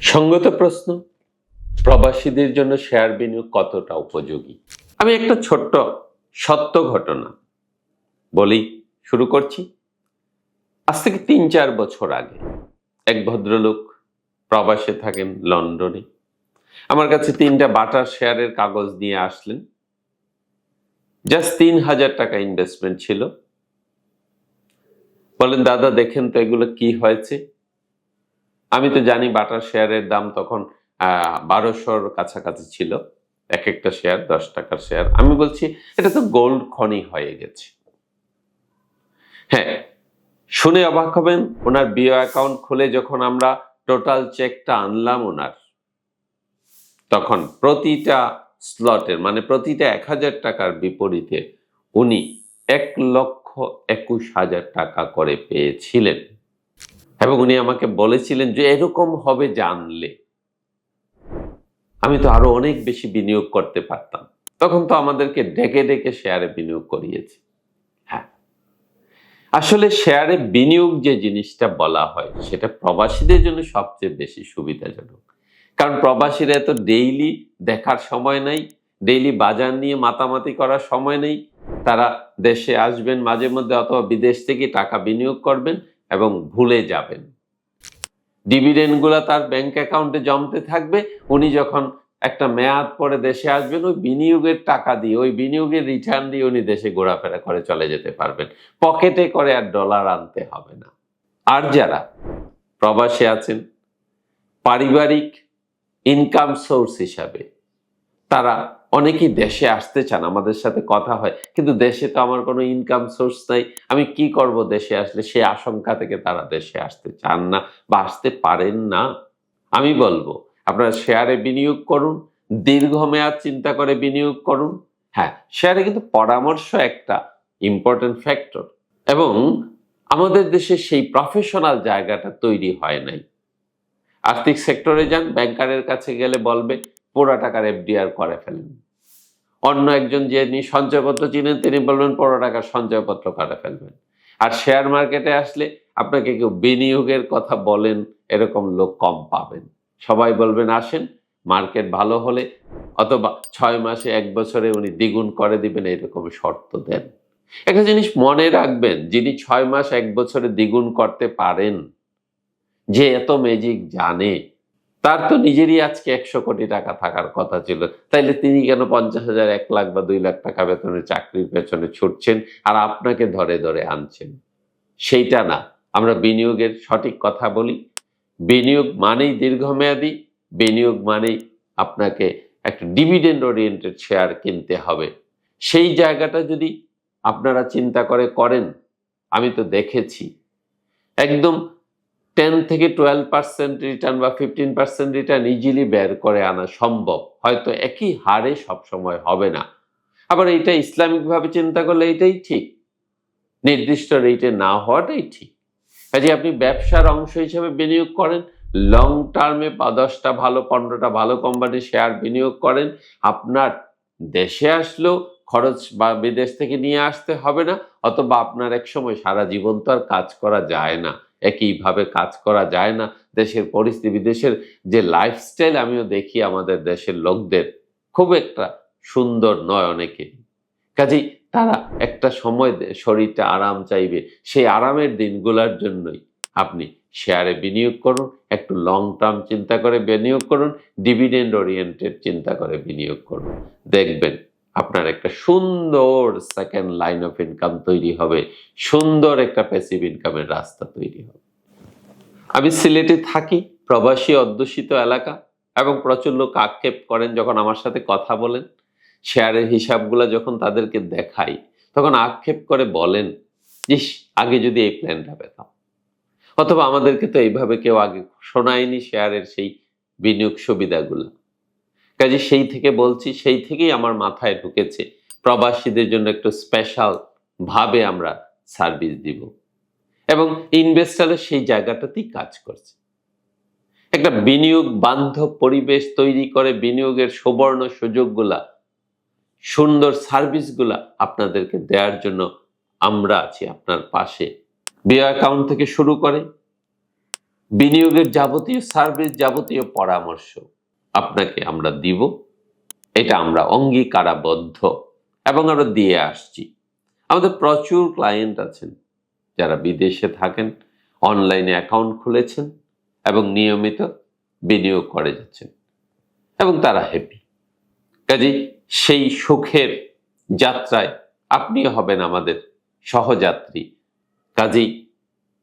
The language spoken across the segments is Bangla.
সঙ্গত প্রশ্ন, প্রবাসীদের জন্য শেয়ার বিনিয়োগ কতটা উপযোগী? আমি একটা ছোট্ট সত্য ঘটনা বলি, শুরু করছি। আজ থেকে ৩-৪ বছর আগে এক ভদ্রলোক প্রবাসে থাকেন লন্ডনে, আমার কাছে ৩টা বাটার শেয়ারের কাগজ নিয়ে আসলেন। জাস্ট ৩,০০০ টাকা ইনভেস্টমেন্ট ছিল। বলেন, দাদা দেখেন তো এগুলো কি হয়েছে। আমি তো জানি বাটার শেয়ারের দাম তখন ১২০০-র কাছাকাছি ছিল, এক একটা শেয়ার ১০ টাকার শেয়ার। আমি বলছি এটা তো গোল্ড খনি হয়ে গেছে। হ্যাঁ, শুনে অবাক হবেন, ওনার বিও অ্যাকাউন্ট খুলে যখন আমরা টোটাল চেকটা আনলাম ওনার, তখন প্রতিটা স্লটের মানে প্রতিটা ১,০০০ টাকার বিপরীতে উনি ১,২১,০০০ টাকা করে পেয়েছিলেন। এবং উনি আমাকে বলেছিলেন যে এরকম হবে জানলে আমি তো আরো অনেক বেশি বিনিয়োগ করতে পারতাম। তখন তো আমাদেরকে ডেকে ডেকে শেয়ারে বিনিয়োগ করিয়েছে। হ্যাঁ, আসলে শেয়ারে বিনিয়োগ যে জিনিসটা বলা হয় সেটা প্রবাসীদের জন্য সবচেয়ে বেশি সুবিধাজনক। কারণ প্রবাসীরা এত ডেইলি দেখার সময় নাই, ডেইলি বাজার নিয়ে মাতামাতি করার সময় নেই। তারা দেশে আসবেন মাঝে মধ্যে অথবা বিদেশ থেকে টাকা বিনিয়োগ করবেন এবং ভুলে যাবেন। ডিভিডেন্ডগুলো তার ব্যাংক অ্যাকাউন্টে জমতে থাকবে। উনি যখন একটা মেয়াদ পরে দেশে আসবেন, ওই বিনিয়োগের টাকা দিয়ে, ওই বিনিয়োগের রিটার্ন দিয়ে উনি দেশে ঘোরাফেরা করে চলে যেতে পারবেন। পকেটে করে আর ডলার আনতে হবে না। আর যারা প্রবাসে আছেন পারিবারিক ইনকাম সোর্স হিসাবে, তারা অনেকেই দেশে আসতে চান, আমাদের সাথে কথা হয়, কিন্তু দেশে তো আমার কোনো ইনকাম সোর্স নাই, আমি কি করব দেশে আসলে, সে আশঙ্কা থেকে তারা দেশে আসতে চান না বা আসতে পারেন না। আমি বলবো আপনারা শেয়ারে বিনিয়োগ করুন, দীর্ঘমেয়াদ চিন্তা করে বিনিয়োগ করুন। হ্যাঁ, শেয়ারে কিন্তু পরামর্শ একটা ইম্পর্টেন্ট ফ্যাক্টর, এবং আমাদের দেশে সেই প্রফেশনাল জায়গাটা তৈরি হয় নাই। আর্থিক সেক্টরে যান, ব্যাংকারের কাছে গেলে বলবে পুরো টাকার এফডিআর করে ফেলেন। অন্য একজন যিনি সঞ্চয়পত্র চিনেন তিনি বলবেন পুরো টাকার সঞ্চয়পত্র করে ফেলবেন। আর শেয়ার মার্কেটে আসলে আপনাকে কেউ বিনিয়োগের কথা বলেন এরকম লোক কম পাবেন। সবাই বলবেন আসেন, মার্কেট ভালো হলে অথবা ৬ মাসে ১ বছরে উনি দ্বিগুণ করে দিবেন, এরকম শর্ত দেন। একটা জিনিস মনে রাখবেন, যিনি ৬ মাস ১ বছরে দ্বিগুণ করতে পারেন, যে এত ম্যাজিক জানে, তার তো নিজেরই আজকে ১০০ কোটি টাকা থাকার কথা ছিল। তাইলে তিনি কেন ৫০,০০০, ১ লাখ বা ২ লাখ টাকা বেতনের চাকরির পেছনে ছুটছেন আর আপনাকে ধরে ধরে আনছেন? সেইটা না। আমরা বিনিয়োগের সঠিক কথা বলি। বিনিয়োগ মানেই দীর্ঘমেয়াদী, বিনিয়োগ মানেই আপনাকে একটা ডিভিডেন্ড ওরিয়েন্টেড শেয়ার কিনতে হবে। সেই জায়গাটা যদি আপনারা চিন্তা করে করেন, আমি তো দেখেছি একদম 10 থেকে 12% রিটার্ন বা 15% রিটার্ন ইজিলি বের করে আনা সম্ভব। হয়তো একই হারে সবসময় হবে না। আবার এটা ইসলামিকভাবে চিন্তা করলে এটাই ঠিক, নির্দিষ্ট রেটে না হওয়াটাই ঠিক। কাজে আপনি ব্যবসার অংশ হিসেবে বিনিয়োগ করেন, লং টার্মে 10টা ভালো 15টা ভালো কোম্পানির শেয়ার বিনিয়োগ করেন। আপনার দেশে আসলেও খরচ বা বিদেশ থেকে নিয়ে আসতে হবে না, অথবা আপনার এক সময় সারা জীবন তো আর কাজ করা যায় না, একইভাবে কাজ করা যায় না। দেশের পরিস্থিতি, বিদেশের যে লাইফস্টাইল আমিও দেখি আমাদের দেশের লোকদের খুব একটা সুন্দর নয় অনেকে। কাজেই তারা একটা সময় শরীরটা আরাম চাইবে, সেই আরামের দিনগুলোর জন্যই আপনি শেয়ারে বিনিয়োগ করুন, একটু লং টার্ম চিন্তা করে বিনিয়োগ করুন, ডিভিডেন্ড ওরিয়েন্টেড চিন্তা করে বিনিয়োগ করুন। দেখবেন আপনার একটা সুন্দর সেকেন্ড লাইন অফ ইনকাম তৈরি হবে, সুন্দর একটা প্যাসিভ ইনকামের রাস্তা তৈরি হবে। আমি সিলেটে থাকি, প্রবাসী অধ্যুষিত এলাকা, এবং প্রচুর লোক আক্ষেপ করেন যখন আমার সাথে কথা বলেন, শেয়ারের হিসাবগুলো যখন তাদেরকে দেখাই, তখন আক্ষেপ করে বলেন, ইস আগে যদি এই প্ল্যানটা পেতাম, অথবা আমাদেরকে তো এইভাবে কেউ আগে শোনায়নি শেয়ারের সেই বিনিয়োগ সুবিধাগুলো। কাজে সেই থেকে বলছি, সেই থেকেই আমার মাথায় ঢুকেছে প্রবাসীদের জন্য একটু স্পেশাল ভাবে আমরা সার্ভিস দিব, এবং ইনভেস্টরের সেই জায়গাটাতেই কাজ করছে। একটা বিনিয়োগ বান্ধব পরিবেশ তৈরি করে বিনিয়োগের সুবর্ণ সুযোগগুলা, সুন্দর সার্ভিসগুলা আপনাদেরকে দেওয়ার জন্য আমরা আছি আপনার পাশে। বিও অ্যাকাউন্ট থেকে শুরু করে বিনিয়োগের যাবতীয় সার্ভিস, যাবতীয় পরামর্শ আপনাকে আমরা দিব। এটা আমরা অঙ্গীকারাবদ্ধ এবং আমরা দিয়ে আসছি। আমাদের প্রচুর ক্লায়েন্ট আছেন যারা বিদেশে থাকেন, অনলাইনে অ্যাকাউন্ট খুলেছেন এবং নিয়মিত বিনিয়োগ করে যাচ্ছেন এবং তারা হ্যাপি। কাজেই সেই সুখের যাত্রায় আপনিও হবেন আমাদের সহযাত্রী। কাজেই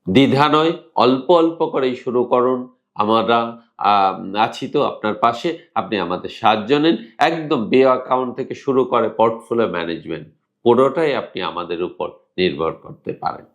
দ্বিধা নয়, অল্প অল্প করেই শুরু করুন। আমরা আছি তো আপনার পাশে। আপনি আমাদের সাহায্য নেন। একদম বে অ্যাকাউন্ট থেকে শুরু করে পোর্টফোলিও ম্যানেজমেন্ট পুরোটাই আপনি আমাদের উপর নির্ভর করতে পারেন।